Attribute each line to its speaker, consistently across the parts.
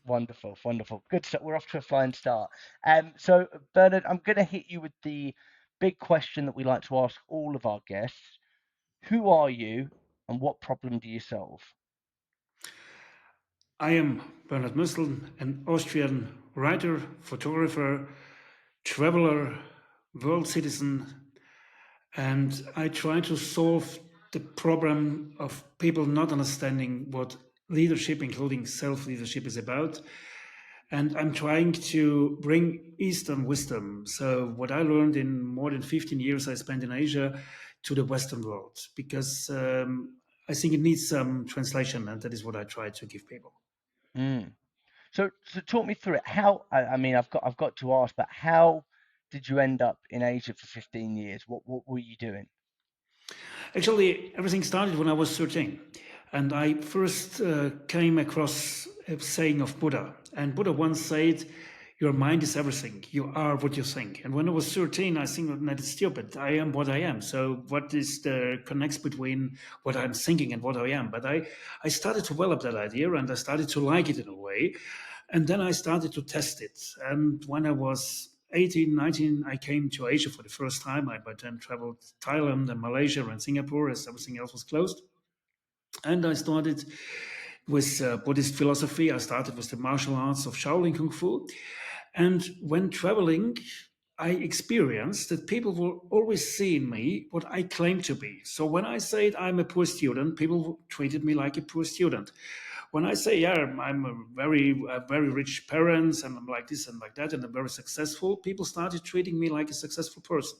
Speaker 1: Wonderful, wonderful. Good stuff. We're off to a flying start. So Bernard, I'm going to hit you with the big question that we like to ask all of our guests. Who are you and what problem do you solve?
Speaker 2: I am Bernhard Moestl, an Austrian writer, photographer, traveler, world citizen, and I try to solve the problem of people not understanding what leadership, including self leadership, is about. And I'm trying to bring Eastern wisdom. So, what I learned in more than 15 years I spent in Asia to the Western world, because I think it needs some translation, and that is what I try to give people.
Speaker 1: Mm. So talk me through it. How, I mean, I've got to ask, but how did you end up in Asia for 15 years? What were you doing?
Speaker 2: Actually, everything started when I was 13. And I first came across a saying of Buddha. And Buddha once said, your mind is everything. You are what you think. And when I was 13, I think that is stupid. I am what I am. So what is the connects between what I'm thinking and what I am? But I started to develop that idea and I started to like it in a way. And then I started to test it. And when I was 18, 19, I came to Asia for the first time. I by then traveled Thailand and Malaysia and Singapore as everything else was closed. And I started with Buddhist philosophy. I started with the martial arts of Shaolin Kung Fu. And when traveling, I experienced that people will always see in me what I claim to be. So when I said I'm a poor student, people treated me like a poor student. When I say, yeah, I'm a very rich parents and I'm like this and like that and I'm very successful, people started treating me like a successful person.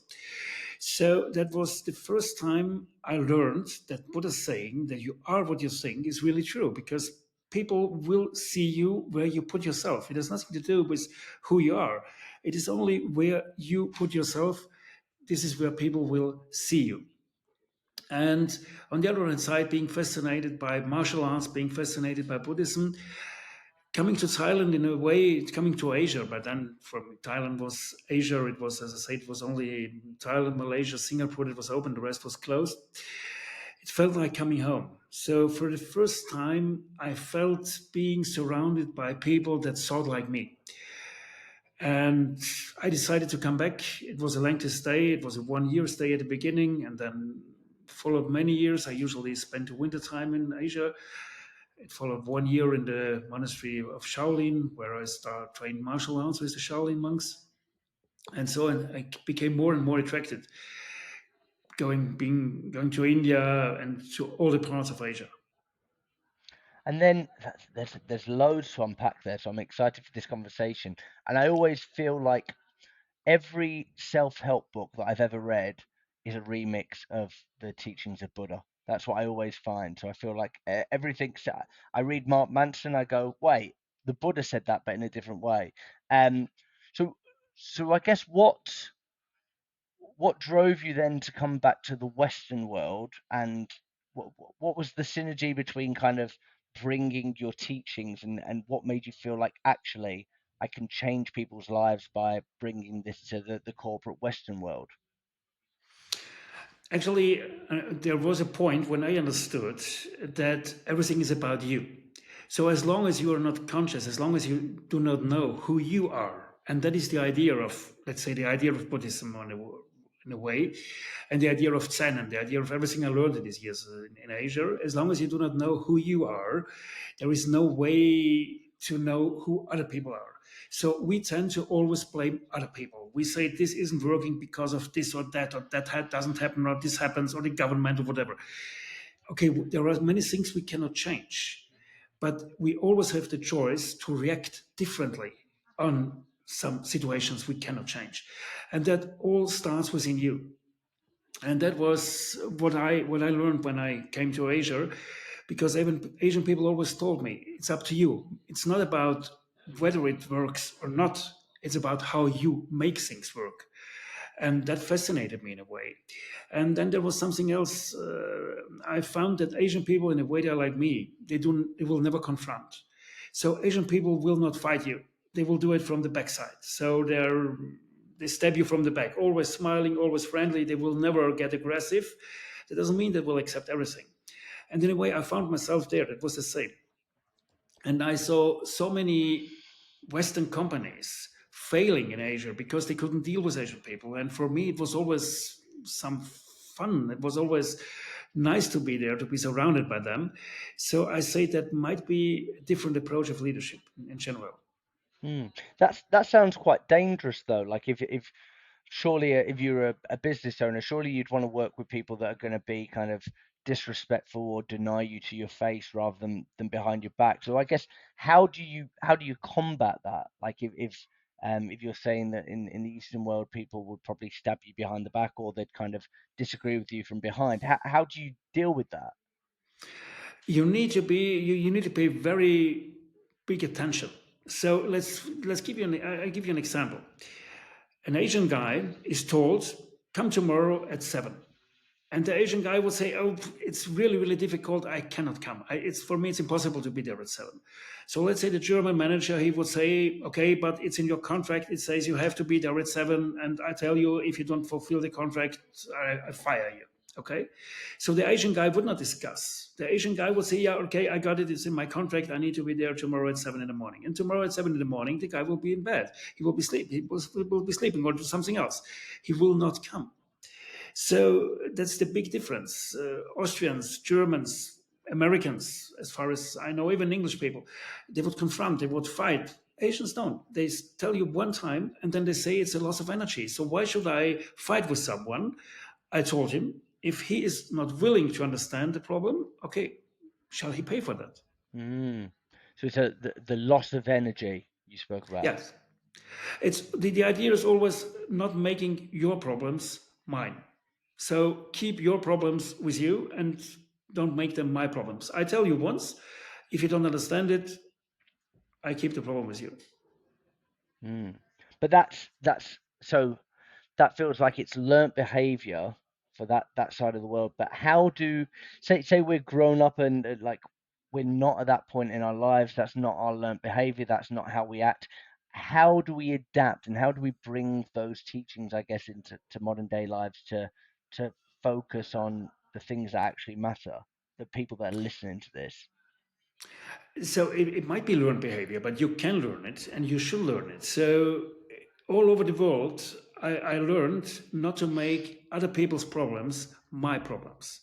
Speaker 2: So that was the first time I learned that Buddha saying that you are what you think is really true, because people will see you where you put yourself. It has nothing to do with who you are. It is only where you put yourself. This is where people will see you. And on the other hand side, being fascinated by martial arts, being fascinated by Buddhism, coming to Thailand in a way, it's coming to Asia, but then from Thailand was Asia. It was, as I said, it was only Thailand, Malaysia, Singapore that was open. The rest was closed. It felt like coming home. So for the first time, I felt being surrounded by people that thought like me. And I decided to come back. It was a lengthy stay. It was a 1 year stay at the beginning, and then followed many years. I usually spent the winter time in Asia. It followed 1 year in the monastery of Shaolin, where I started trained martial arts with the Shaolin monks. And so I became more and more attracted, going to India and to all the parts of Asia.
Speaker 1: And then there's loads to unpack there, so I'm excited for this conversation. And I always feel like every self-help book that I've ever read is a remix of the teachings of Buddha. That's what I always find. So I feel like everything. I read Mark Manson, I go, wait, the Buddha said that, but in a different way. Um, so so I guess what drove you then to come back to the Western world, and what was the synergy between kind of bringing your teachings and what made you feel like actually I can change people's lives by bringing this to the corporate Western world?
Speaker 2: Actually, there was a point when I understood that everything is about you. So, as long as you are not conscious, as long as you do not know who you are, and that is the idea of, let's say, the idea of Buddhism in a way, and the idea of Zen and the idea of everything I learned in these years in Asia, as long as you do not know who you are, there is no way to know who other people are. So we tend to always blame other people. We say this isn't working because of this or that doesn't happen, or this happens, or the government, or whatever. Okay, there are many things we cannot change, but we always have the choice to react differently on some situations we cannot change, and that all starts within you. And that was what I learned when I came to Asia, because even Asian people always told me it's up to you. It's not about whether it works or not. It's about how you make things work, and that fascinated me in a way. And then there was something else. I found that Asian people, in a way, they're like me. They will never confront. So Asian people will not fight you. They will do it from the backside. So they stab you from the back, always smiling, always friendly. They will never get aggressive. That doesn't mean they will accept everything. And in a way, I found myself there. It was the same. And I saw so many Western companies failing in Asia because they couldn't deal with Asian people. And for me, it was always some fun. It was always nice to be there, to be surrounded by them. So I say that might be a different approach of leadership in general.
Speaker 1: Mm. That sounds quite dangerous though. Like if surely if you're a business owner, surely you'd want to work with people that are going to be kind of disrespectful or deny you to your face rather than behind your back. So I guess how do you combat that? Like if you're saying that in the Eastern world people would probably stab you behind the back or they'd kind of disagree with you from behind. How do you deal with that?
Speaker 2: You need to pay very big attention. So let's give you I give you an example. An Asian guy is told, come tomorrow at 7. And the Asian guy would say, "Oh, it's really, really difficult. I cannot come. It's for me, it's impossible to be there at 7." So let's say the German manager, he would say, "Okay, but it's in your contract. It says you have to be there at 7, and I tell you, if you don't fulfill the contract, I fire you." Okay, so the Asian guy would not discuss. The Asian guy would say, "Yeah, okay, I got it. It's in my contract. I need to be there tomorrow at 7 in the morning." And tomorrow at 7 in the morning, the guy will be in bed. He will be sleep. He will be sleeping or do something else. He will not come. So that's the big difference. Austrians, Germans, Americans, as far as I know, even English people, they would confront, they would fight. Asians don't. They tell you one time and then they say it's a loss of energy. So why should I fight with someone? I told him if he is not willing to understand the problem, okay, shall he pay for that?
Speaker 1: Mm. So it's the loss of energy you spoke about.
Speaker 2: Yes. It's the idea is always not making your problems mine. So keep your problems with you and don't make them my problems. I tell you once, if you don't understand it, I keep the problem with you.
Speaker 1: Mm. But that's so that feels like it's learnt behavior for that side of the world. But how do say we're grown up and like we're not at that point in our lives, that's not our learnt behavior, that's not how we act. How do we adapt and how do we bring those teachings, I guess, into modern day lives to focus on the things that actually matter, the people that are listening to this?
Speaker 2: So it might be learned behavior, but you can learn it and you should learn it. So all over the world, I learned not to make other people's problems my problems.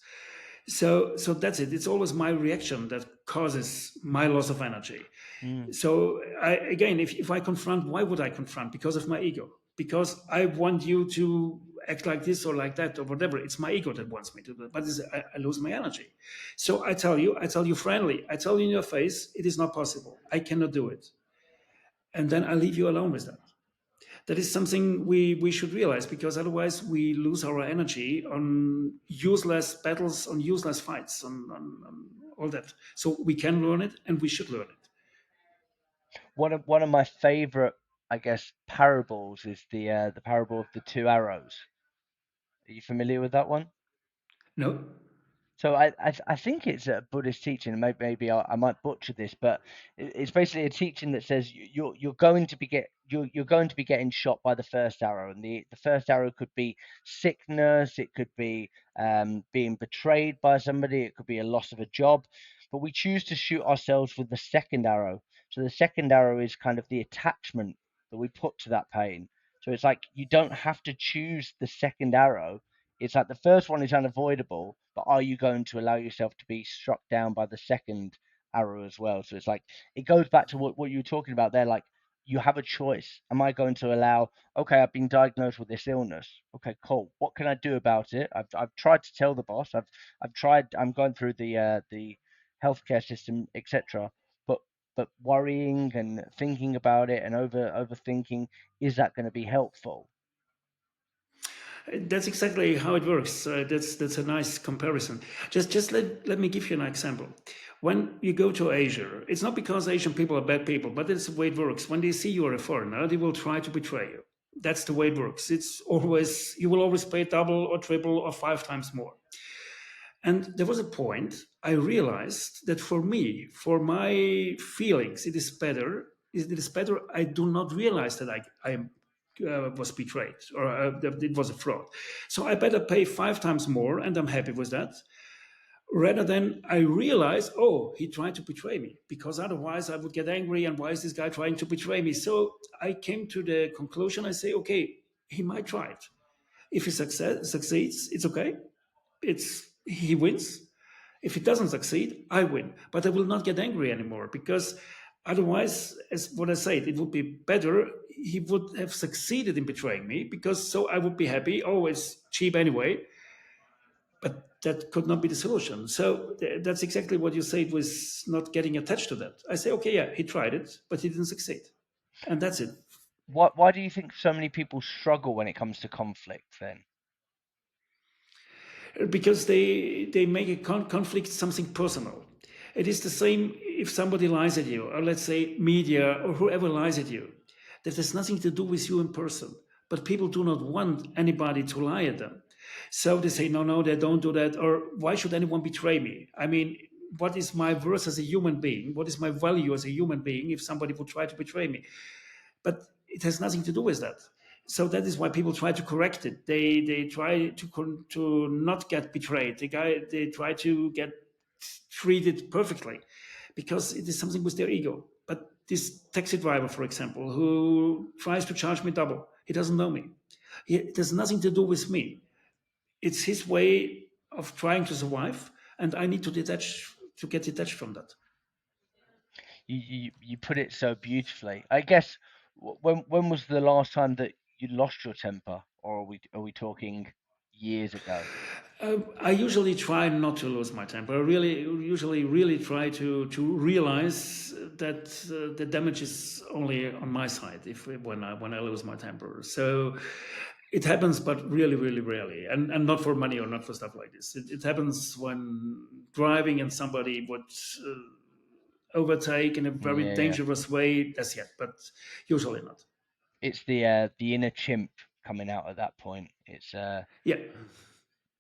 Speaker 2: So that's it. It's always my reaction that causes my loss of energy.
Speaker 1: Mm,
Speaker 2: So again, if I confront, why would I confront? Because of my ego. Because I want you to act like this or like that or whatever. It's my ego that wants me to do that. But I lose my energy. So I tell you friendly, I tell you in your face, it is not possible. I cannot do it. And then I leave you alone with that. That is something we should realize because otherwise we lose our energy on useless battles, on useless fights, on all that. So we can learn it and we should learn it.
Speaker 1: one of my favorite, I guess, parables is the parable of the two arrows. Are you familiar with that one?
Speaker 2: No?
Speaker 1: So I think it's a Buddhist teaching, and maybe I might butcher this, but it's basically a teaching that says you're going to be you're going to be getting shot by the first arrow, and the first arrow could be sickness, it could be being betrayed by somebody, it could be a loss of a job, but we choose to shoot ourselves with the second arrow. So the second arrow is kind of the attachment that we put to that pain. So it's like you don't have to choose the second arrow, it's like the first one is unavoidable, but are you going to allow yourself to be struck down by the second arrow as well? So it's like it goes back to what you were talking about there. Like you have a choice. Am I going to allow? Okay, I've been diagnosed with this illness. Okay, cool. What can I do about it? I've tried to tell the boss. I've tried. I'm going through the healthcare system, etc. But but worrying and thinking about it and overthinking, is that going to be helpful?
Speaker 2: That's exactly how it works. That's a nice comparison. Just let me give you an example. When you go to Asia, it's not because Asian people are bad people, but it's the way it works. When they see you are a foreigner, they will try to betray you. That's the way it works. It's always you will always pay double or triple or 5 times more. And there was a point I realized that for me, for my feelings, it is better. It is better. I do not realize that I was betrayed or that it was a fraud. So I better pay 5 times more, and I'm happy with that, rather than I realize, oh, he tried to betray me, because otherwise I would get angry and why is this guy trying to betray me? So I came to the conclusion, I say, okay, he might try it. If he succeeds, it's okay. He wins. If he doesn't succeed, I win. But I will not get angry anymore, because otherwise, as what I said, it would be better he would have succeeded in betraying me, because so I would be happy. Oh, it's cheap anyway. But that could not be the solution. So that's exactly what you said, was not getting attached to that. I say, okay, yeah, he tried it, but he didn't succeed. And that's it.
Speaker 1: Why do you think so many people struggle when it comes to conflict then?
Speaker 2: Because they make a conflict something personal. It is the same if somebody lies at you, or let's say media or whoever lies at you. That has nothing to do with you in person. But people do not want anybody to lie at them. So they say, no, no, they don't do that. Or why should anyone betray me? I mean, what is my worth as a human being? What is my value as a human being if somebody would try to betray me? But it has nothing to do with that. So that is why people try to correct it. They try to not get betrayed. They try to get treated perfectly, because it is something with their ego. But this taxi driver, for example, who tries to charge me double, he doesn't know me. It has nothing to do with me. It's his way of trying to survive, and I need to get detached from that.
Speaker 1: You put it so beautifully. I guess when was the last time that you lost your temper, or are we talking years ago?
Speaker 2: I usually try not to lose my temper. I usually try to realize that the damage is only on my side if when I lose my temper. So it happens, but really rarely, and not for money or not for stuff like this. It happens when driving and somebody would overtake in a very
Speaker 1: Yeah, yeah.
Speaker 2: dangerous way. That's yet, but usually not.
Speaker 1: It's the inner chimp coming out at that point. It's
Speaker 2: Yeah.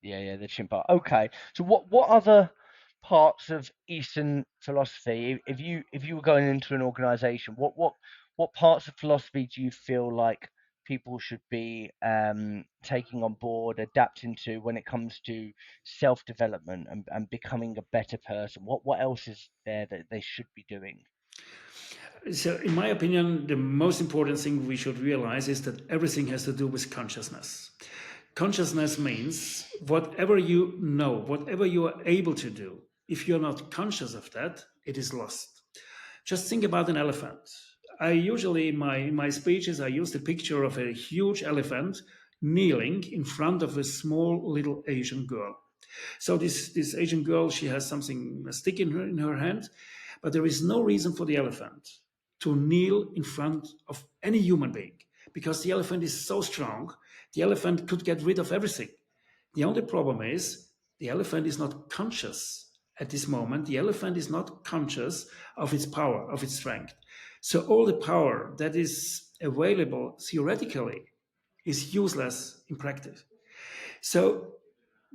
Speaker 1: Yeah, yeah, the chimpa. Okay, so what other parts of Eastern philosophy, if you were going into an organization, what parts of philosophy do you feel like people should be taking on board, adapting to when it comes to self-development and becoming a better person? What else is there that they should be doing?
Speaker 2: So, in my opinion, the most important thing we should realize is that everything has to do with consciousness. Consciousness means whatever you know, whatever you are able to do, if you're not conscious of that, it is lost. Just think about an elephant. I usually, in my speeches, I use the picture of a huge elephant kneeling in front of a small little Asian girl. So this Asian girl, she has something, a stick in her hand, but there is no reason for the elephant to kneel in front of any human being, because the elephant is so strong. The elephant could get rid of everything. The only problem is the elephant is not conscious at this moment. The elephant is not conscious of its power, of its strength. So all the power that is available theoretically is useless in practice. So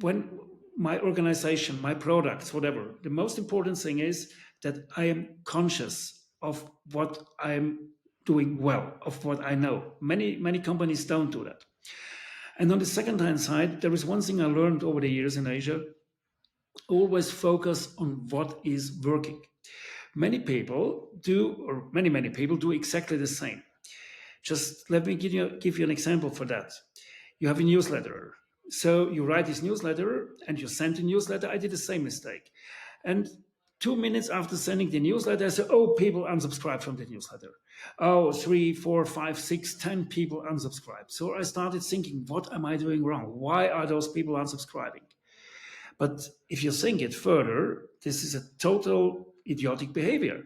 Speaker 2: when my organization, my products, whatever, the most important thing is that I am conscious of what I'm doing well, of what I know. Many companies don't do that. And on the second hand side, there is one thing I learned over the years in Asia: always focus on what is working. Many people do, or many people do exactly the same. Just let me give you an example for that. You have a newsletter. So you write this newsletter and you send the newsletter. I did the same mistake. And 2 minutes after sending the newsletter, I said, oh, people unsubscribe from the newsletter. Oh, 3, 4, 5, 6, 10 people unsubscribe. So I started thinking, what am I doing wrong? Why are those people unsubscribing? But if you think it further, this is a total idiotic behavior.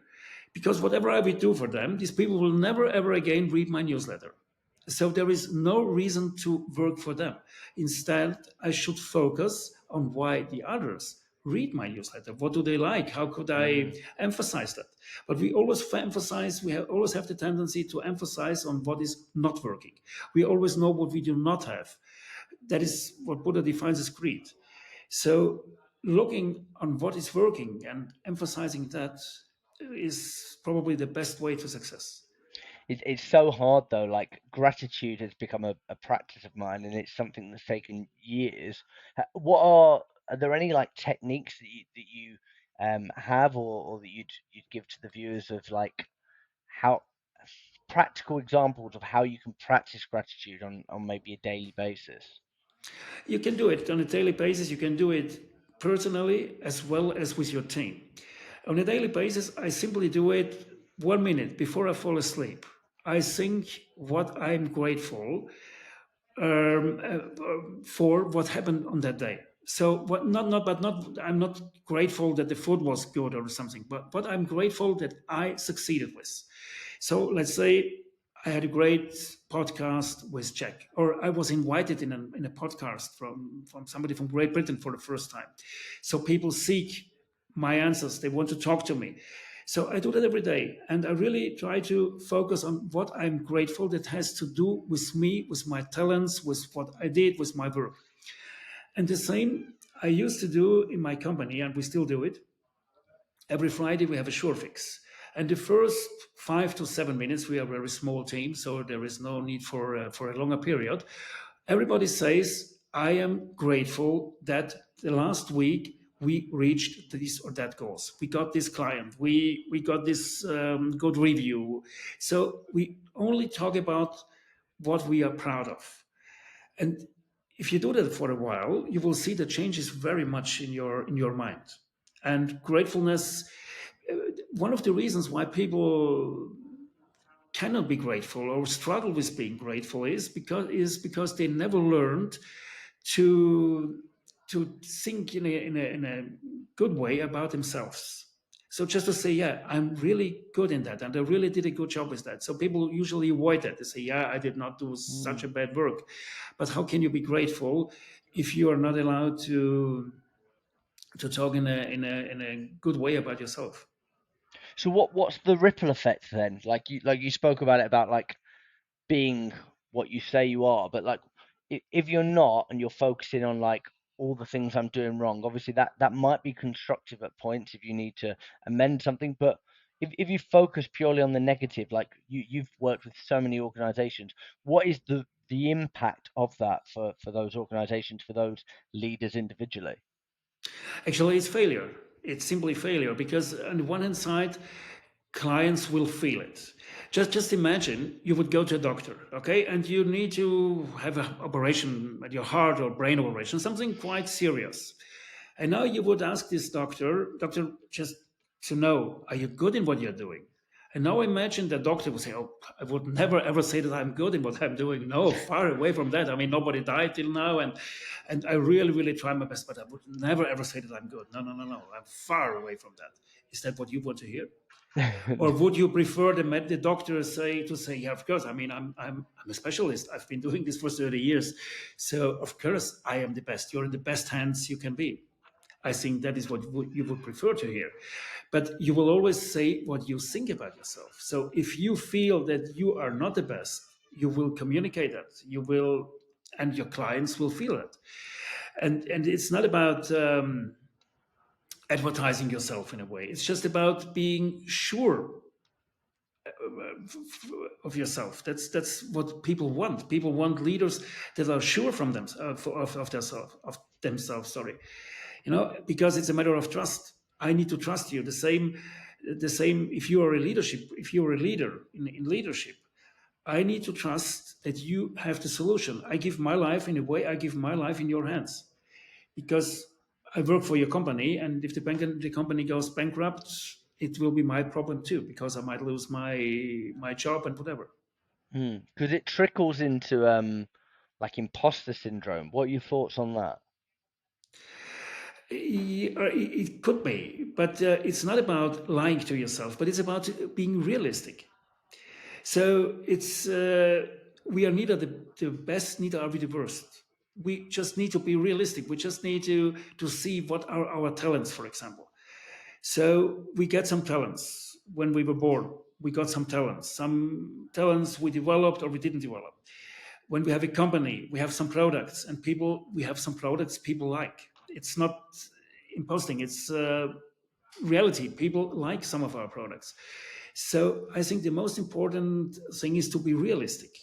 Speaker 2: Because whatever I will do for them, these people will never ever again read my newsletter. So there is no reason to work for them. Instead, I should focus on why the others read my newsletter. What do they like? How could I
Speaker 1: Mm.
Speaker 2: emphasize that? But we always always have the tendency to emphasize on what is not working. We always know what we do not have. That is what Buddha defines as greed. So, looking on what is working and emphasizing that is probably the best way to success.
Speaker 1: It's so hard though. Like gratitude has become a practice of mine, and it's something that's taken years. What are are there any like techniques that you have, or that you'd give to the viewers of like how practical examples of how you can practice gratitude on maybe a daily basis?
Speaker 2: You can do it on a daily basis. You can do it personally as well as with your team. On a daily basis, I simply do it 1 minute before I fall asleep. I think what I'm grateful for what happened on that day. So what not I'm not grateful that the food was good or something, but what I'm grateful that I succeeded with. So let's say I had a great podcast with Jack, or I was invited in a podcast from somebody from Great Britain for the first time. So people seek my answers, they want to talk to me. So I do that every day. And I really try to focus on what I'm grateful that has to do with me, with my talents, with what I did, with my work. And the same I used to do in my company, and we still do it. Every Friday we have a sure fix. And the first 5 to 7 minutes, we are a very small team, so there is no need for a longer period. Everybody says, I am grateful that the last week we reached this or that goals. We got this client. We got this good review. So we only talk about what we are proud of. And if you do that for a while, you will see the changes very much in your mind. And gratefulness, uh, one of the reasons why people cannot be grateful or struggle with being grateful is because they never learned to to think in a good way about themselves. So just to say, yeah, I'm really good in that, and I really did a good job with that. So people usually avoid that. They say, yeah, I did not do such
Speaker 1: Mm.
Speaker 2: a bad work. But how can you be grateful if you are not allowed to talk in a good way about yourself?
Speaker 1: So what's the ripple effect then? Like you spoke about it, about like being what you say you are, but like if you're not and you're focusing on like all the things I'm doing wrong, obviously that might be constructive at points if you need to amend something. But if you focus purely on the negative, like you've worked with so many organizations, what is the impact of that for those organizations, for those leaders individually?
Speaker 2: Actually, it's failure. It's simply failure because on the one hand side, clients will feel it. Just imagine you would go to a doctor, okay, and you need to have an operation at your heart or brain operation, something quite serious. And now you would ask this doctor, just to know, are you good in what you're doing? And now imagine the doctor would say, oh, I would never ever say that I'm good in what I'm doing. No, far away from that. I mean, nobody died till now, and I really, really try my best, but I would never ever say that I'm good. No, no, no, no. I'm far away from that. Is that what you want to hear? Or would you prefer the doctor say, yeah, of course. I mean, I'm a specialist. I've been doing this for 30 years, so of course I am the best. You're in the best hands you can be. I think that is what you would prefer to hear. But you will always say what you think about yourself. So if you feel that you are not the best, you will communicate that. You will, and your clients will feel it. And it's not about advertising yourself in a way. It's just about being sure of yourself. That's what people want. People want leaders that are sure from them of themselves. Sorry, because it's a matter of trust. I need to trust you. The same. If you are a leadership, if you are a leader in leadership, I need to trust that you have the solution. I give my life in a way. I give my life in your hands because I work for your company, and if the company goes bankrupt, it will be my problem too because I might lose my job and whatever.
Speaker 1: Because it trickles into like imposter syndrome. What are your thoughts on that?
Speaker 2: It could be, but it's not about lying to yourself, but it's about being realistic. So it's we are neither the best, neither are we the worst. We just need to be realistic. We just need to see what are our talents, for example. So we get some talents when we were born. We got some talents. Some talents we developed or we didn't develop. When we have a company, we have some products, and we have some products people like. It's not imposting. It's reality. People like some of our products. So I think the most important thing is to be realistic,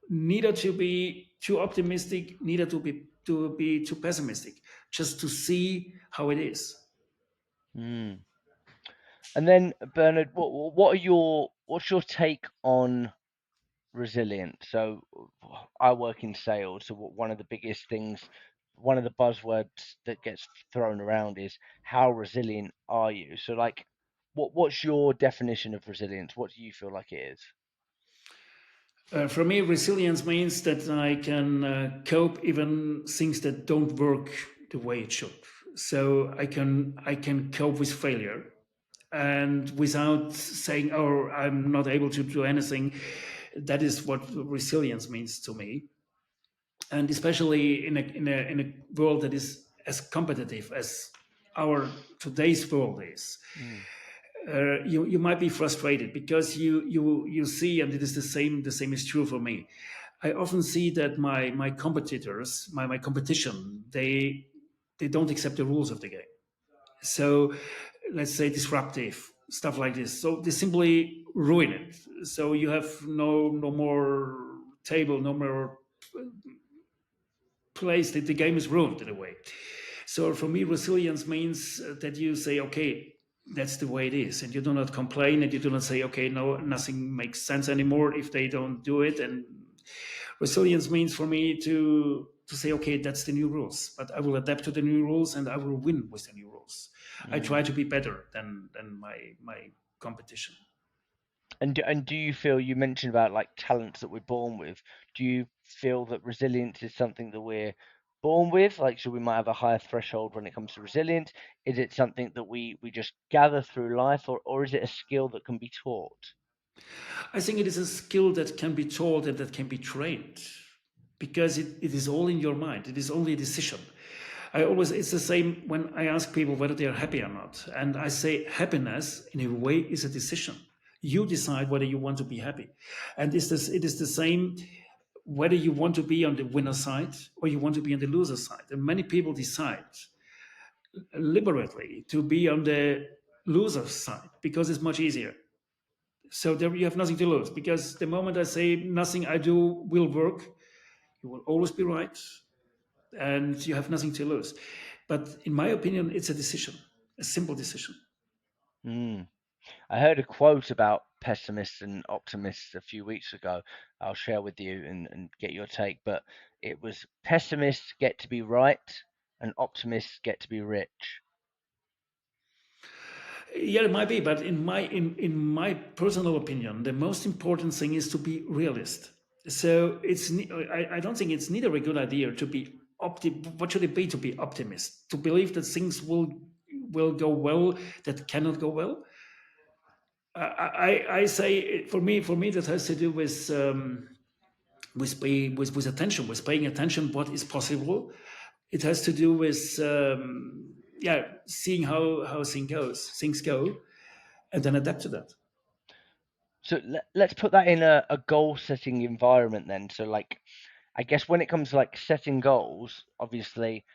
Speaker 2: neither to be too optimistic, neither to be too pessimistic. just to see how it is.
Speaker 1: Mm. And then Bernard, what's your take on resilience? So I work in sales, so one of the biggest things, one of the buzzwords that gets thrown around is how resilient are you? So like, what's your definition of resilience? What do you feel like it is?
Speaker 2: For me, resilience means that I can cope even things that don't work the way it should. So I can cope with failure, and without saying, "Oh, I'm not able to do anything." That is what resilience means to me, and especially in a world that is as competitive as our today's world is.
Speaker 1: Mm,
Speaker 2: You might be frustrated because you see, and it is the same is true for me. I often see that my competitors, my competition, they don't accept the rules of the game. So let's say disruptive stuff like this. So they simply ruin it. So you have no more table, no more place. That the game is ruined in a way. So for me, resilience means that you say, okay, that's the way it is, and you do not complain, and you do not say, okay, no, nothing makes sense anymore if they don't do it. And resilience means for me to say, okay, that's the new rules, but I will adapt to the new rules, and I will win with the new rules. I try
Speaker 1: mm.
Speaker 2: to be better than my competition.
Speaker 1: And do you feel, you mentioned about like talents that we're born with? Do you feel that resilience is something that we're born with? Like, so we might have a higher threshold when it comes to resilience. Is it something that we just gather through life, or is it a skill that can be taught?
Speaker 2: I think it is a skill that can be taught and that can be trained, because it is all in your mind. It is only a decision. It's the same when I ask people whether they are happy or not. And I say happiness, in a way, is a decision. You decide whether you want to be happy. And it is the same whether you want to be on the winner side or you want to be on the loser side. And many people decide deliberately to be on the loser side because it's much easier. So there you have nothing to lose, because the moment I say nothing I do will work, you will always be right, and you have nothing to lose. But in my opinion, it's a decision, a simple decision.
Speaker 1: Mm. I heard a quote about pessimists and optimists a few weeks ago. I'll share with you and get your take. But it was pessimists get to be right and optimists get to be rich.
Speaker 2: Yeah, it might be, but in my personal opinion, the most important thing is to be realist. So I don't think it's neither a good idea to be what should it be to be optimist, to believe that things will go well that cannot go well. I say for me that has to do with attention, with paying attention what is possible. It has to do with yeah, seeing how things go, and then adapt to that.
Speaker 1: So let's put that in a goal setting environment then. So like, I guess when it comes to like setting goals, obviously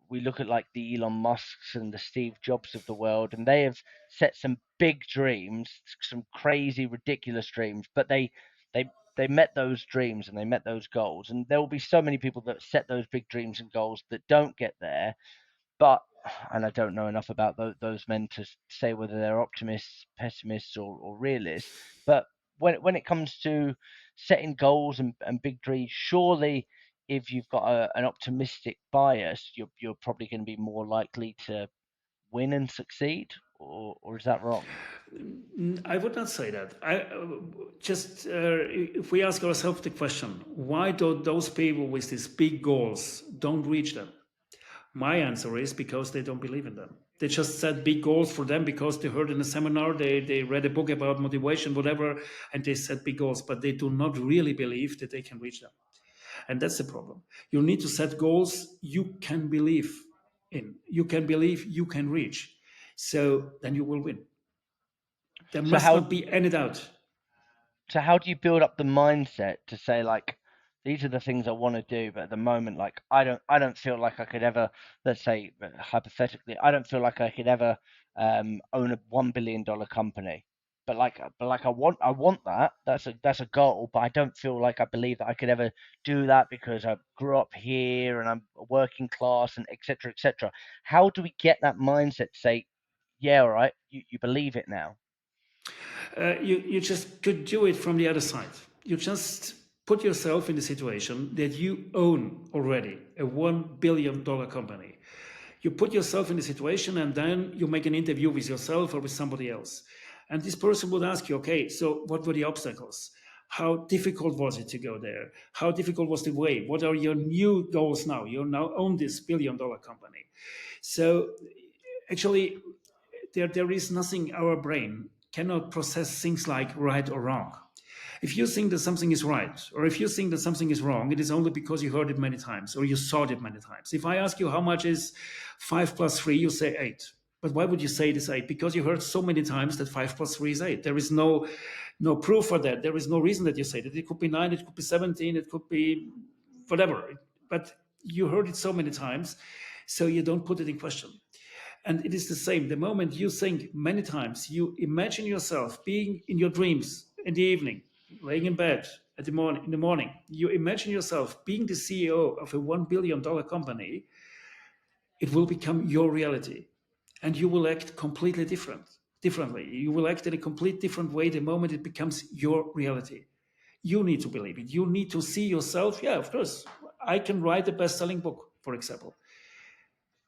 Speaker 1: we look at like the Elon Musks and the Steve Jobs of the world, and they have set some big dreams, some crazy, ridiculous dreams, but they they met those dreams and they met those goals. And there will be so many people that set those big dreams and goals that don't get there, but and I don't know enough about those men to say whether they're optimists, pessimists, or realists. But when it comes to setting goals and big dreams, surely if you've got an optimistic bias, you're probably going to be more likely to win and succeed, or is that wrong?
Speaker 2: I would not say that. I just if we ask ourselves the question, why do those people with these big goals don't reach them? My answer is because they don't believe in them. They just set big goals for them because they heard in a seminar, they read a book about motivation, whatever, and they set big goals, but they do not really believe that they can reach them. And that's the problem. You need to set goals you can believe in, you can believe you can reach. So then you will win. There
Speaker 1: So
Speaker 2: must
Speaker 1: how
Speaker 2: not be any doubt.
Speaker 1: so how do you build up the mindset to say like, these are the things I want to do, but at the moment, like I don't feel like I could ever, let's say hypothetically, I don't feel like I could ever own a $1 billion company. but like I want that. That's a goal, but I don't feel like I believe that I could ever do that because I grew up here and I'm working class and etc. etc. How do we get that mindset to say, yeah, all right, you believe it now?
Speaker 2: You just could do it from the other side. You just put yourself in the situation that you own already a $1 billion company. You put yourself in the situation and then you make an interview with yourself or with somebody else. And this person would ask you, okay, so what were the obstacles? How difficult was it to go there? How difficult was the way? What are your new goals now? You now own this $1 billion company. So actually, there is nothing our brain cannot process things like right or wrong. If you think that something is right, or if you think that something is wrong, it is only because you heard it many times or you saw it many times. If I ask you how much is 5 plus 3, you say 8. But why would you say it is 8? Because you heard so many times that 5 plus 3 is 8. There is no proof for that. There is no reason that you say that. It could be 9, it could be 17, it could be whatever. But you heard it so many times, so you don't put it in question. And it is the same. The moment you think many times, you imagine yourself being in your dreams in the evening, laying in bed in the morning, you imagine yourself being the CEO of a $1 billion company, it will become your reality. And you will act completely differently. You will act in a complete different way the moment it becomes your reality. You need to believe it. You need to see yourself. Yeah, of course. I can write a best-selling book, for example.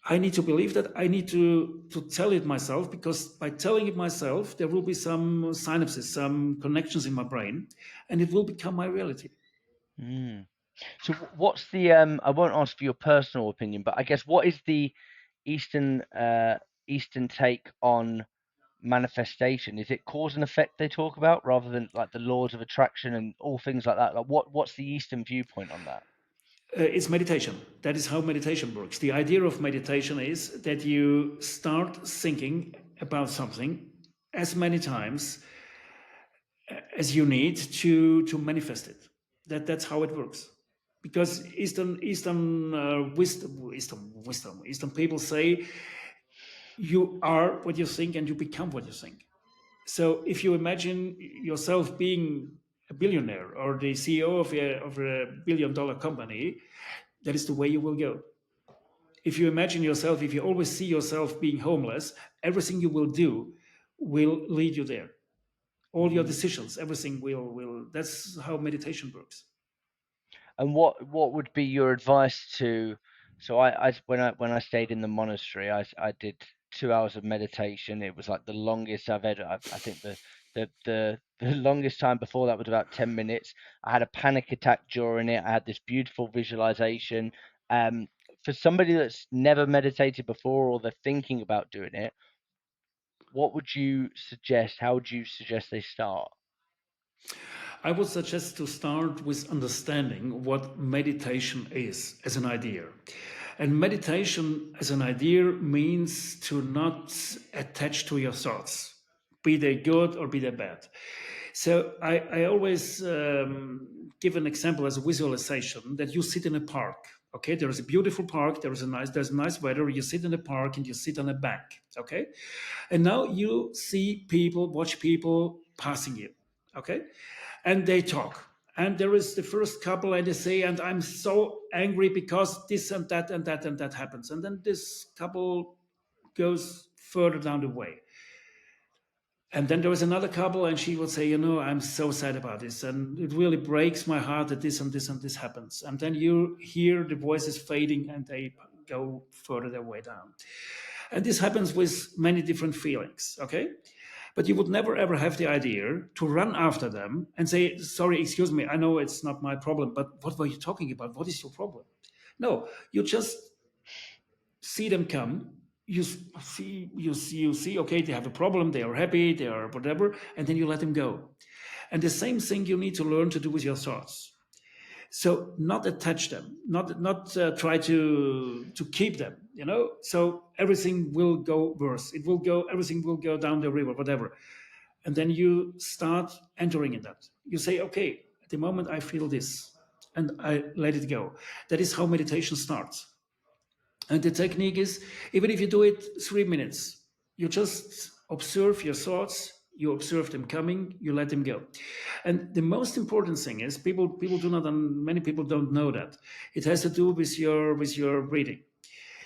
Speaker 2: I need to believe that. I need to tell it myself, because by telling it myself, there will be some synapses, some connections in my brain, and it will become my reality.
Speaker 1: Mm. So what's the I won't ask for your personal opinion, but I guess what is the Eastern Eastern take on manifestation? Is it cause and effect they talk about rather than like the laws of attraction and all things like that? Like what's the Eastern viewpoint on that?
Speaker 2: It's meditation. That is how meditation works. The idea of meditation is that you start thinking about something as many times as you need to manifest it. That's how it works. Because Eastern people say you are what you think and you become what you think. So if you imagine yourself being a billionaire or the CEO of a $1 billion company, that is the way you will go. If you imagine yourself, if you always see yourself being homeless, everything you will do will lead you there. All your
Speaker 1: Mm.
Speaker 2: decisions, everything will. That's how meditation works.
Speaker 1: And what would be your advice to? So I when I stayed in the monastery, I did 2 hours of meditation. It was like the longest I've ever. I think the longest time before that was about 10 minutes. I had a panic attack during it. I had this beautiful visualization. Um, for somebody that's never meditated before or they're thinking about doing it, what would you suggest? How would you suggest they start?
Speaker 2: I would suggest to start with understanding what meditation is as an idea. And meditation as an idea means to not attach to your thoughts, be they good or be they bad. So I always give an example as a visualization that you sit in a park. Okay, there is a beautiful park. There's nice weather. You sit in the park and you sit on a bank. Okay, and now you see people, watch people passing you. Okay, and they talk. And there is the first couple, and they say, and I'm so angry because this and that and that and that happens. And then this couple goes further down the way. And then there was another couple, and she would say, I'm so sad about this. And it really breaks my heart that this and this and this happens. And then you hear the voices fading and they go further their way down. And this happens with many different feelings, okay? But you would never ever have the idea to run after them and say, sorry, excuse me, I know it's not my problem, but what were you talking about? What is your problem? No, you just see them come. You see, okay, they have a problem, they are happy, they are whatever, and then you let them go. And the same thing you need to learn to do with your thoughts. So not attach them, not try to keep them, so everything will go worse, everything will go down the river, whatever. And then you start entering in that. You say, okay, at the moment I feel this, and I let it go. That is how meditation starts. And the technique is, even if you do it 3 minutes, you just observe your thoughts, You observe them coming, you let them go. And the most important thing is people do not, many people don't know that. It has to do with your breathing.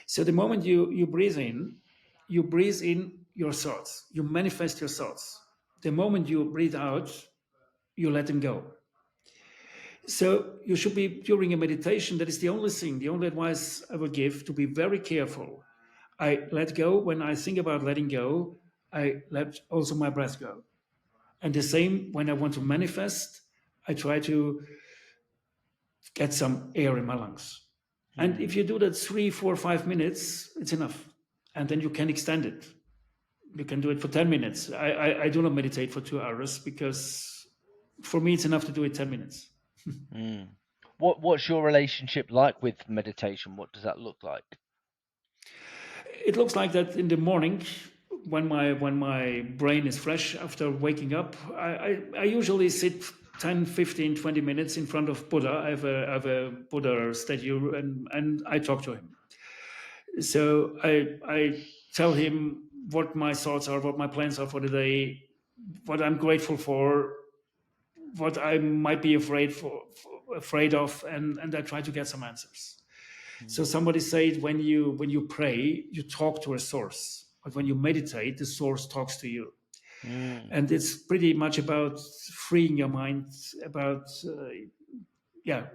Speaker 2: So the moment you breathe in your thoughts, you manifest your thoughts. The moment you breathe out, you let them go. So you should be during a meditation. That is the only thing, the only advice I would give, to be very careful. I let go when I think about letting go. I let also my breath go. And the same when I want to manifest, I try to get some air in my lungs. And
Speaker 1: Hmm.
Speaker 2: if you do that 3, 4, 5 minutes, it's enough. And then you can extend it. You can do it for 10 minutes. I do not meditate for 2 hours because for me it's enough to do it 10 minutes.
Speaker 1: Hmm. What's your relationship like with meditation? What does that look like?
Speaker 2: It looks like that in the morning when my brain is fresh after waking up, I usually sit 10, 15, 20 minutes in front of Buddha. I have a Buddha statue and I talk to him. So I tell him what my thoughts are, what my plans are for the day, what I'm grateful for, what I might be afraid of, and I try to get some answers. So
Speaker 1: Hmm.
Speaker 2: somebody said when you pray, you talk to a source, but when you meditate, the source talks to you,
Speaker 1: Hmm.
Speaker 2: and it's pretty much about freeing your mind, about yeah,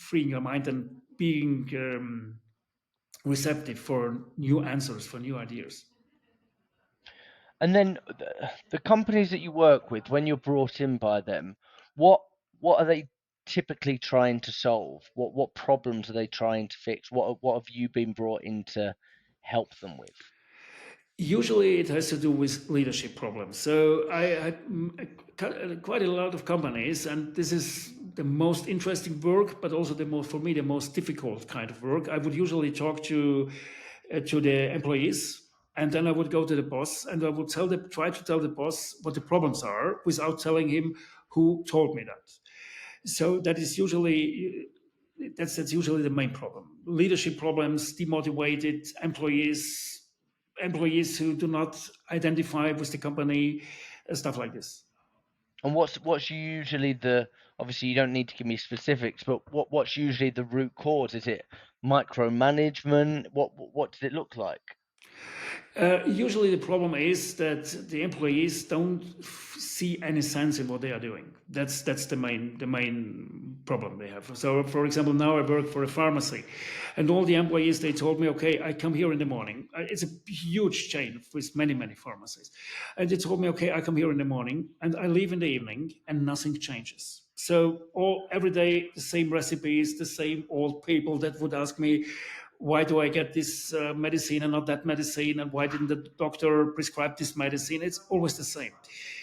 Speaker 2: freeing your mind and being receptive for new answers, for new ideas.
Speaker 1: And then the companies that you work with, when you're brought in by them, what what are they typically trying to solve? What problems are they trying to fix? What have you been brought in to help them with?
Speaker 2: Usually, it has to do with leadership problems. So I had quite a lot of companies, and this is the most interesting work, but also the most, for me, the most difficult kind of work. I would usually talk to the employees, and then I would go to the boss, and I would try to tell the boss what the problems are, without telling him who told me that. So that's usually the main problem. Leadership problems, demotivated employees, employees who do not identify with the company, stuff like this.
Speaker 1: And what's usually the, obviously you don't need to give me specifics, but what's usually the root cause? Is it micromanagement? What does it look like?
Speaker 2: Usually, the problem is that the employees don't see any sense in what they are doing. That's the main problem they have. So, for example, now I work for a pharmacy, and all the employees they told me, okay, I come here in the morning. It's a huge chain with many pharmacies, and they told me, okay, I come here in the morning and I leave in the evening, and nothing changes. So all every day the same recipes, the same old people that would ask me, why do I get this medicine and not that medicine? And why didn't the doctor prescribe this medicine? It's always the same.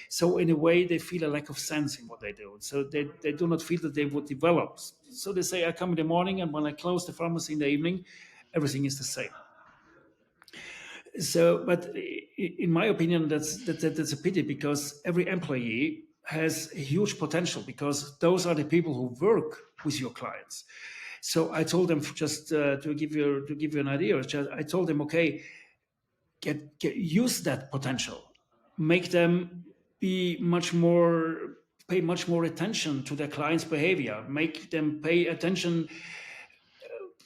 Speaker 2: So, in a way, they feel a lack of sense in what they do. So, they do not feel that they would develop. So, they say, I come in the morning, and when I close the pharmacy in the evening, everything is the same. So, but in my opinion, that's a pity because every employee has a huge potential because those are the people who work with your clients. So I told them just to give you an idea. I told them, okay, get use that potential, make them be much more pay much more attention to their clients' behavior, make them pay attention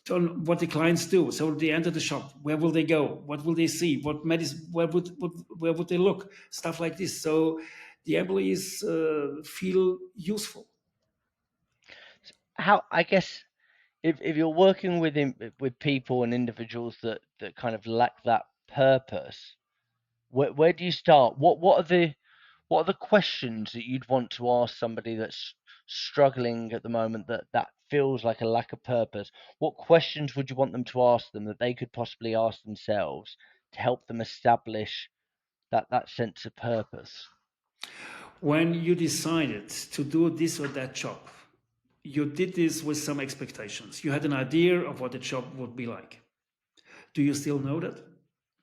Speaker 2: on what the clients do. So they enter the shop, where will they go? What will they see? What medicine? Where would they look? Stuff like this. So the employees feel useful.
Speaker 1: How, I guess, if you're working with people and individuals that kind of lack that purpose, where do you start? What are the questions that you'd want to ask somebody that's struggling at the moment, that feels like a lack of purpose? What questions would you want them to ask them that they could possibly ask themselves to help them establish that sense of purpose?
Speaker 2: When you decided to do this or that job, you did this with some expectations. You had an idea of what the job would be like. Do you still know that?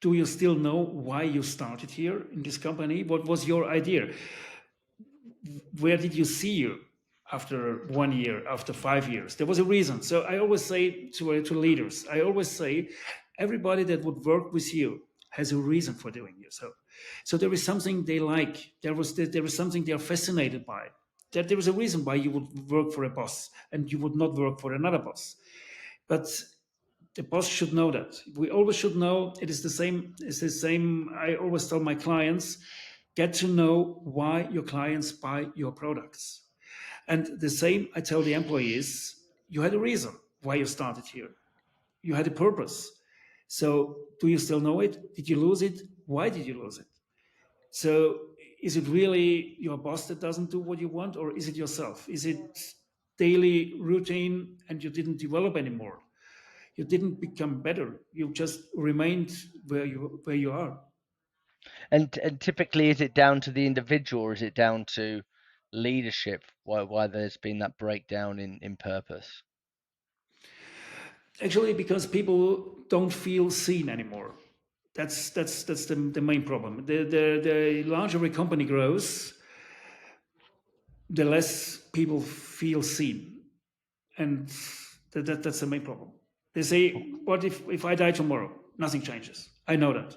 Speaker 2: Do you still know why you started here in this company? What was your idea? Where did you see you after 1 year, after 5 years? There was a reason. So I always say to leaders, I always say, everybody that would work with you has a reason for doing it. So So there is something they like. There is something they are fascinated by. That there is a reason why you would work for a boss and you would not work for another boss. But the boss should know that. We always should know it is the same. It's the same. I always tell my clients, get to know why your clients buy your products. And the same I tell the employees, you had a reason why you started here. You had a purpose. So do you still know it? Did you lose it? Why did you lose it? So is it really your boss that doesn't do what you want, or is it yourself? Is it daily routine and you didn't develop anymore? You didn't become better. You just remained where you are.
Speaker 1: And typically, is it down to the individual, or is it down to leadership? Why there's been that breakdown in purpose?
Speaker 2: Actually, because people don't feel seen anymore. That's the main problem. The larger a company grows, the less people feel seen, and that's the main problem. They say, "What if I die tomorrow? Nothing changes. I know that,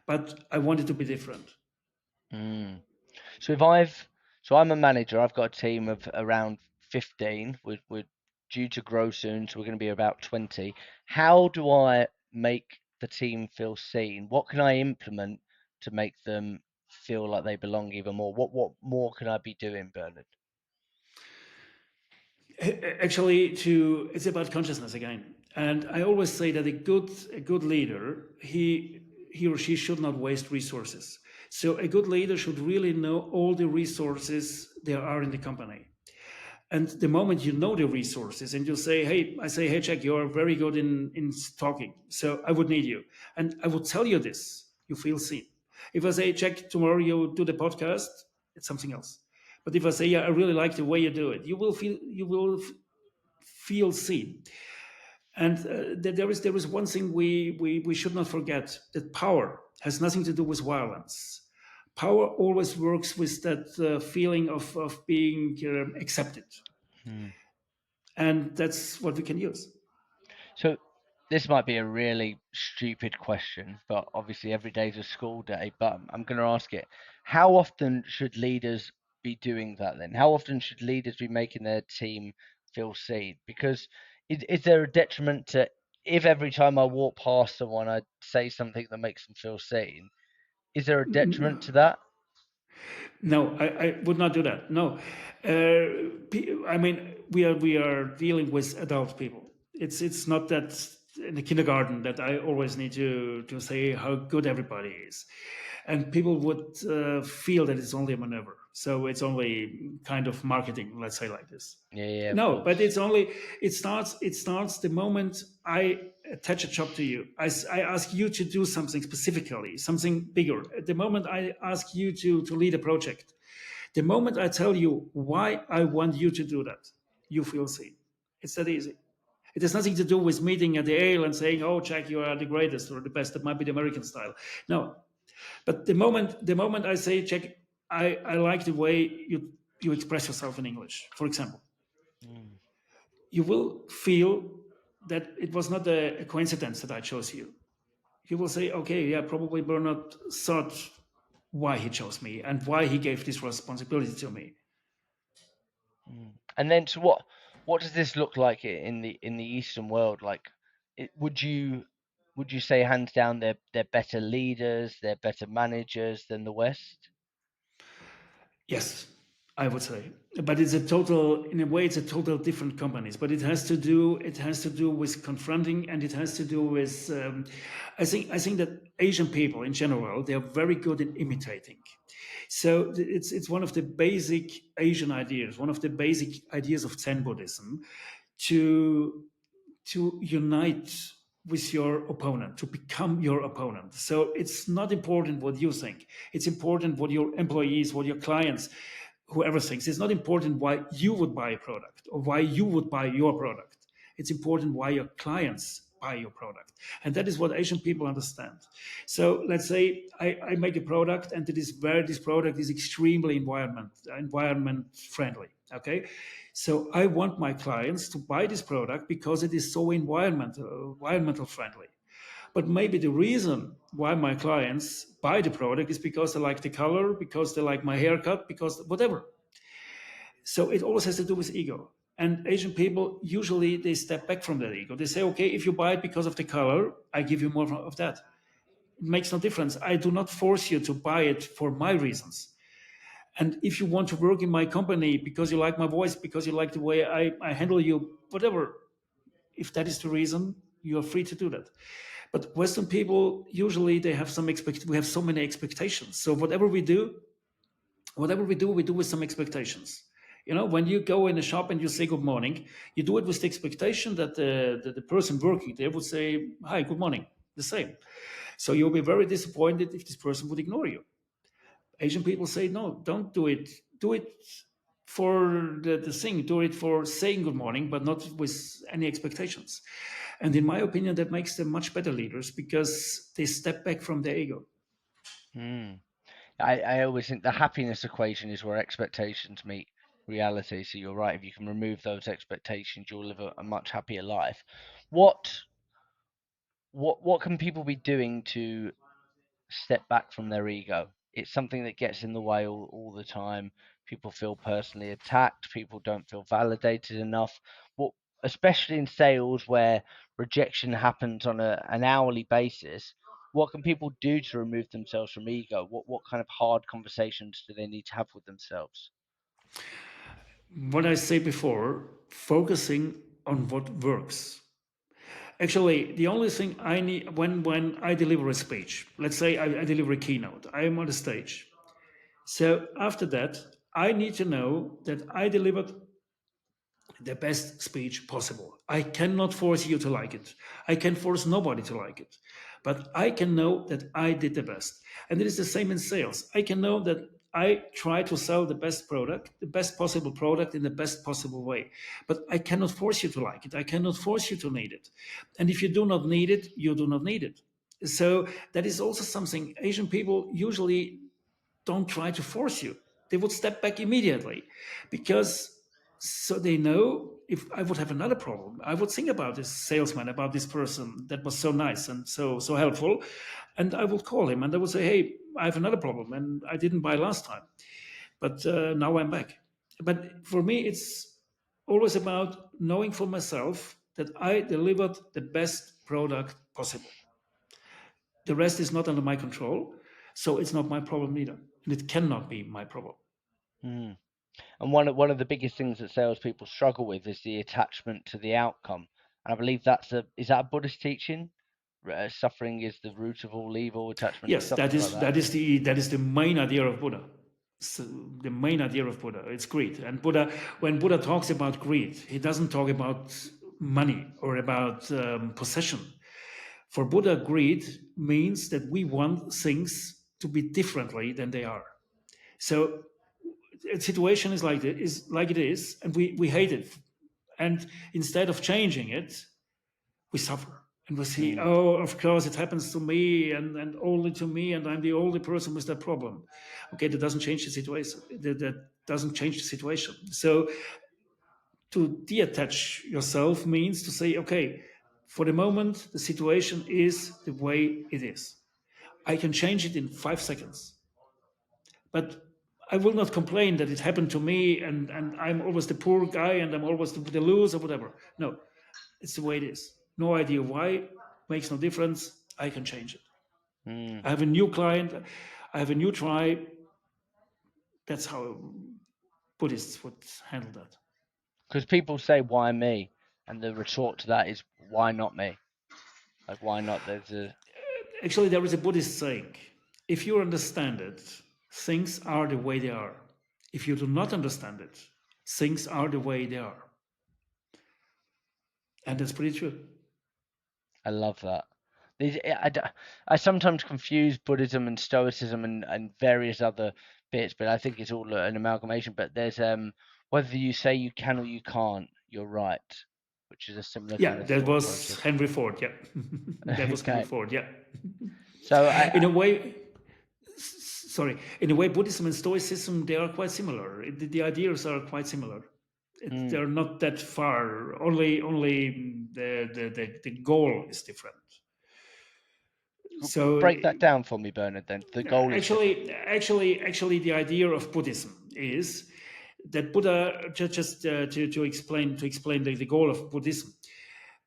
Speaker 2: but I want it to be different."
Speaker 1: Mm. So if I've so I'm a manager. I've got a team of around 15. We're due to grow soon, so we're going to be about 20. How do I make the team feel seen? What can I implement to make them feel like they belong even more? What more can I be doing, Bernard?
Speaker 2: Actually, to it's about consciousness again. And I always say that a good leader, he or she should not waste resources. So a good leader should really know all the resources there are in the company. And the moment you know the resources and you say, hey, I say, hey, Jack, you're very good in talking. So I would need you. And I would tell you this, you feel seen. If I say, Jack, tomorrow you do the podcast, it's something else. But if I say, yeah, I really like the way you do it, you will feel seen. And there is one thing we should not forget, that power has nothing to do with violence. Power always works with that feeling of being accepted.
Speaker 1: Hmm.
Speaker 2: And that's what we can use.
Speaker 1: So this might be a really stupid question, but obviously every day's a school day. But I'm going to ask it. How often should leaders be doing that then? How often should leaders be making their team feel seen? Because is there a detriment to if every time I walk past someone I say something that makes them feel seen? Is there a detriment to that?
Speaker 2: No, I would not do that. No, I mean we are dealing with adult people. It's not that in the kindergarten that I always need to say how good everybody is, and people would feel that it's only a maneuver. So it's only kind of marketing, let's say like this.
Speaker 1: Yeah, yeah, of
Speaker 2: No, but
Speaker 1: course.
Speaker 2: it starts the moment I attach a job to you. I ask you to do something specifically, something bigger. At the moment I ask you to lead a project, the moment I tell you why I want you to do that, you feel seen. It's that easy. It has nothing to do with meeting at the ale and saying, "Oh, Jack, you are the greatest or the best." That might be the American style. No, but the moment I say, "Jack, I like the way you express yourself in English," for example,
Speaker 1: Mm,
Speaker 2: you will feel that it was not a coincidence that I chose you. You will say, okay, yeah, probably Bernard thought why he chose me and why he gave this responsibility to me.
Speaker 1: mm. And then, so what does this look like in the Eastern world? Like, would you say hands down they're better leaders, they're better managers than the West?
Speaker 2: Yes, I would say, but in a way, it's a total different companies. But it has to do with confronting, and it has to do with. I think that Asian people in general, they are very good in imitating. So it's one of the basic Asian ideas, one of the basic ideas of Zen Buddhism, to unite with your opponent, to become your opponent. So it's not important what you think. It's important what your employees, what your clients, whoever thinks. It's not important why you would buy a product or why you would buy your product. It's important why your clients buy your product. And that is what Asian people understand. So let's say I make a product and this product is extremely environment friendly. Okay. So I want my clients to buy this product because it is so environmental friendly. But maybe the reason why my clients buy the product is because they like the color, because they like my haircut, because whatever. So it always has to do with ego. And Asian people usually they step back from that ego. They say, okay, if you buy it because of the color, I give you more of that. It makes no difference. I do not force you to buy it for my reasons. And if you want to work in my company because you like my voice, because you like the way I handle you, whatever, if that is the reason, you are free to do that. But Western people usually they have we have so many expectations. So we do with some expectations. When you go in a shop and you say good morning, you do it with the expectation that the person working there would say, hi, good morning, the same. So you'll be very disappointed if this person would ignore you. Asian people say, no, don't do it. Do it for the thing, do it for saying good morning, but not with any expectations. And in my opinion, that makes them much better leaders because they step back from their ego.
Speaker 1: Mm. I always think the happiness equation is where expectations meet reality. So you're right. If you can remove those expectations, you'll live a much happier life. What what can people be doing to step back from their ego? It's something that gets in the way all the time. People feel personally attacked. People don't feel validated enough. What, especially in sales where rejection happens on an hourly basis, what can people do to remove themselves from ego? What kind of hard conversations do they need to have with themselves?
Speaker 2: What I say before, focusing on what works. Actually, the only thing I need when I deliver a speech, let's say I deliver a keynote, I am on the stage. So after that, I need to know that I delivered the best speech possible. I cannot force you to like it. I can force nobody to like it. But I can know that I did the best. And it is the same in sales. I can know that I try to sell the best product, the best possible product in the best possible way. But I cannot force you to like it. I cannot force you to need it. And if you do not need it, you do not need it. So that is also something Asian people usually don't try to force you. They would step back immediately because so they know if I would have another problem, I would think about this salesman, about this person that was so nice and so helpful, and I would call him and I would say, "Hey, I have another problem, and I didn't buy last time, but now I'm back." But for me, it's always about knowing for myself that I delivered the best product possible. The rest is not under my control, so it's not my problem either, and it cannot be my problem.
Speaker 1: Mm. And one of the biggest things that salespeople struggle with is the attachment to the outcome. And I believe that's a is that a Buddhist teaching? Suffering is the root of all evil. Attachment,
Speaker 2: Yes, that
Speaker 1: something like
Speaker 2: is
Speaker 1: that.
Speaker 2: that is the that is the main idea of Buddha. So the main idea of Buddha, it's greed. And Buddha, when Buddha talks about greed, he doesn't talk about money or about possession. For Buddha, greed means that we want things to be differently than they are. So a situation is like it is, and we hate it. And instead of changing it, we suffer. And we see,
Speaker 1: Mm,
Speaker 2: oh, of course, it happens to me and only to me, and I'm the only person with that problem. Okay, that doesn't change the situation. That doesn't change the situation. So to detach yourself means to say, okay, for the moment, the situation is the way it is. I can change it in 5 seconds. But I will not complain that it happened to me and I'm always the poor guy and I'm always the loser or whatever. No, it's the way it is. No idea why, makes no difference. I can change it.
Speaker 1: mm.
Speaker 2: I have a new client, I have a new tribe. That's how Buddhists would handle that.
Speaker 1: Because people say, "Why me?" and the retort to that is, "Why not me?" Like, why not? There's a
Speaker 2: Actually, there is a Buddhist saying if you understand it, things are the way they are. If you do not understand it, things are the way they are. And that's pretty true.
Speaker 1: I love that. I sometimes confuse Buddhism and Stoicism and various other bits, but I think it's all an amalgamation. But there's whether you say you can or you can't, you're right, which is a similar kind
Speaker 2: Yeah,
Speaker 1: of
Speaker 2: that
Speaker 1: thought
Speaker 2: was
Speaker 1: process.
Speaker 2: Henry Ford. Yeah, that was Henry
Speaker 1: Okay.
Speaker 2: Ford. Yeah.
Speaker 1: So
Speaker 2: In a way, sorry, in a way, Buddhism and Stoicism they are quite similar. The ideas are quite similar.
Speaker 1: mm,
Speaker 2: They're not that far. Only the goal is different. So
Speaker 1: Break that down for me, Bernard. Then the goal is different.
Speaker 2: actually, the idea of Buddhism is that Buddha to explain the goal of Buddhism.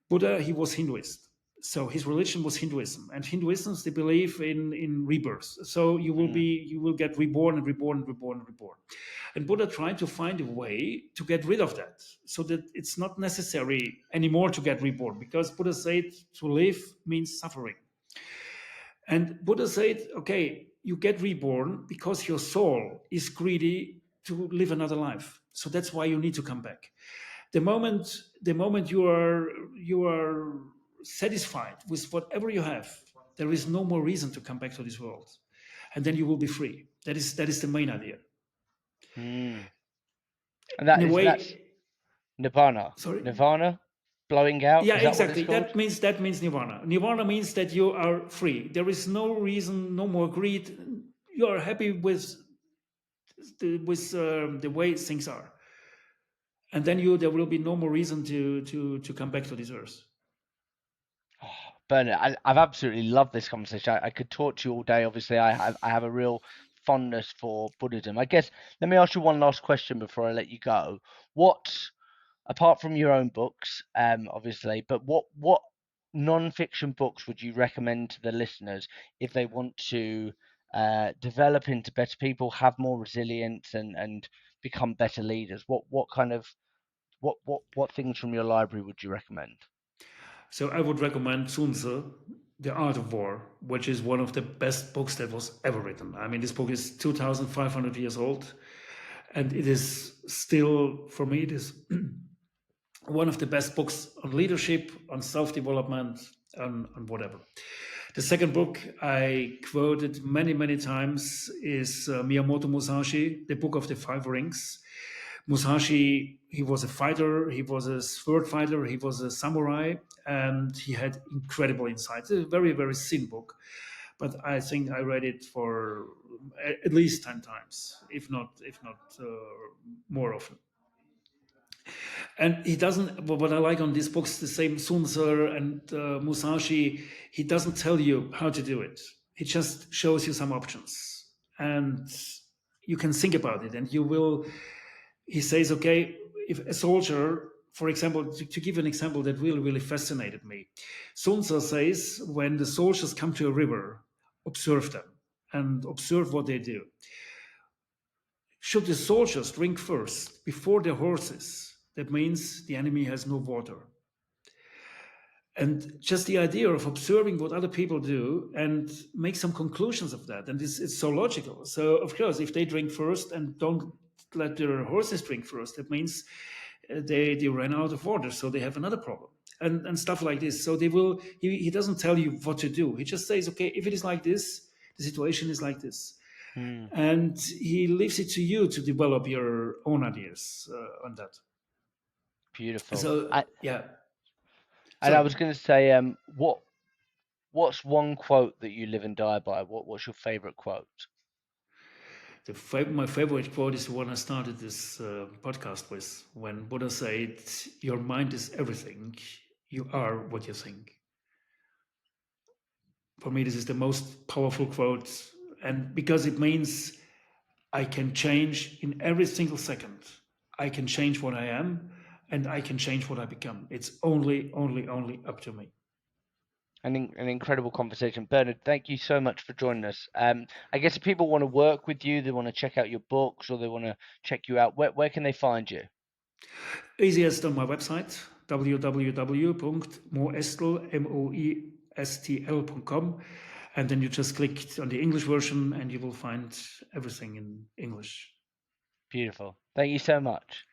Speaker 2: Buddha, he was Hinduist, so his religion was Hinduism, and Hinduism, they believe in rebirth. So
Speaker 1: Mm,
Speaker 2: you will get reborn and reborn and reborn and reborn. And Buddha tried to find a way to get rid of that, so that it's not necessary anymore to get reborn, because Buddha said to live means suffering. And Buddha said, okay, you get reborn because your soul is greedy to live another life. So that's why you need to come back. The moment you are satisfied with whatever you have, there is no more reason to come back to this world. And then you will be free. That is the main idea.
Speaker 1: mm. And
Speaker 2: In a
Speaker 1: that's
Speaker 2: way,
Speaker 1: Nirvana.
Speaker 2: sorry.
Speaker 1: Nirvana, blowing out.
Speaker 2: Yeah,
Speaker 1: Is that what it's
Speaker 2: exactly.
Speaker 1: called?
Speaker 2: That means nirvana. Nirvana means that you are free. There is no reason, no more greed. You are happy with the way things are, and then there will be no more reason to come back to this earth.
Speaker 1: Oh, Bernard, I've absolutely loved this conversation. I could talk to you all day. Obviously, I have a real fondness for Buddhism. I guess let me ask you one last question before I let you go. What, apart from your own books, obviously, but what non-fiction books would you recommend to the listeners if they want to develop into better people, have more resilience, and become better leaders? What kind of what things from your library would you recommend?
Speaker 2: So I would recommend Sun Tzu, The Art of War, which is one of the best books that was ever written. I mean, this book is 2,500 years old, and it is still, for me, it is one of the best books on leadership, on self-development, on whatever. The second book I quoted many, many times is Miyamoto Musashi, The Book of the Five Rings. Musashi, he was a fighter, he was a sword fighter, he was a samurai, and he had incredible insights. It's a very, very thin book, but I think I read it for at least 10 times, if not more often. And he doesn't, what I like on these books, the same Sun Tzu and Musashi, he doesn't tell you how to do it. He just shows you some options. And you can think about it. And he says, okay, if a soldier, for example, to give an example that really, really fascinated me, Sun Tzu says, when the soldiers come to a river, observe them and observe what they do. Should the soldiers drink first before their horses, that means the enemy has no water. And just the idea of observing what other people do and make some conclusions of that. And it's so logical. So, of course, if they drink first and don't let their horses drink first, that means they ran out of water. So they have another problem and stuff like this. So he doesn't tell you what to do. He just says, okay, if it is like this, the situation is like this.
Speaker 1: Hmm,
Speaker 2: And he leaves it to you to develop your own ideas on that.
Speaker 1: beautiful.
Speaker 2: So, yeah.
Speaker 1: And I
Speaker 2: Sorry.
Speaker 1: was going to say, what's one quote that you live and die by? What's your favorite quote?
Speaker 2: My favorite quote is the one I started this podcast with, when Buddha said, "Your mind is everything. You are what you think." For me, this is the most powerful quote, and because it means I can change in every single second. I can change what I am, and I can change what I become. It's only up to me.
Speaker 1: An incredible conversation, Bernard. Thank you so much for joining us. I guess if people want to work with you, they want to check out your books, or they want to check you out, where can they find you?
Speaker 2: Easiest on my website, www.moestl.com. And then you just click on the English version and you will find everything in English.
Speaker 1: Beautiful. Thank you so much.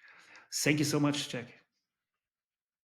Speaker 2: Thank you so much, Jack.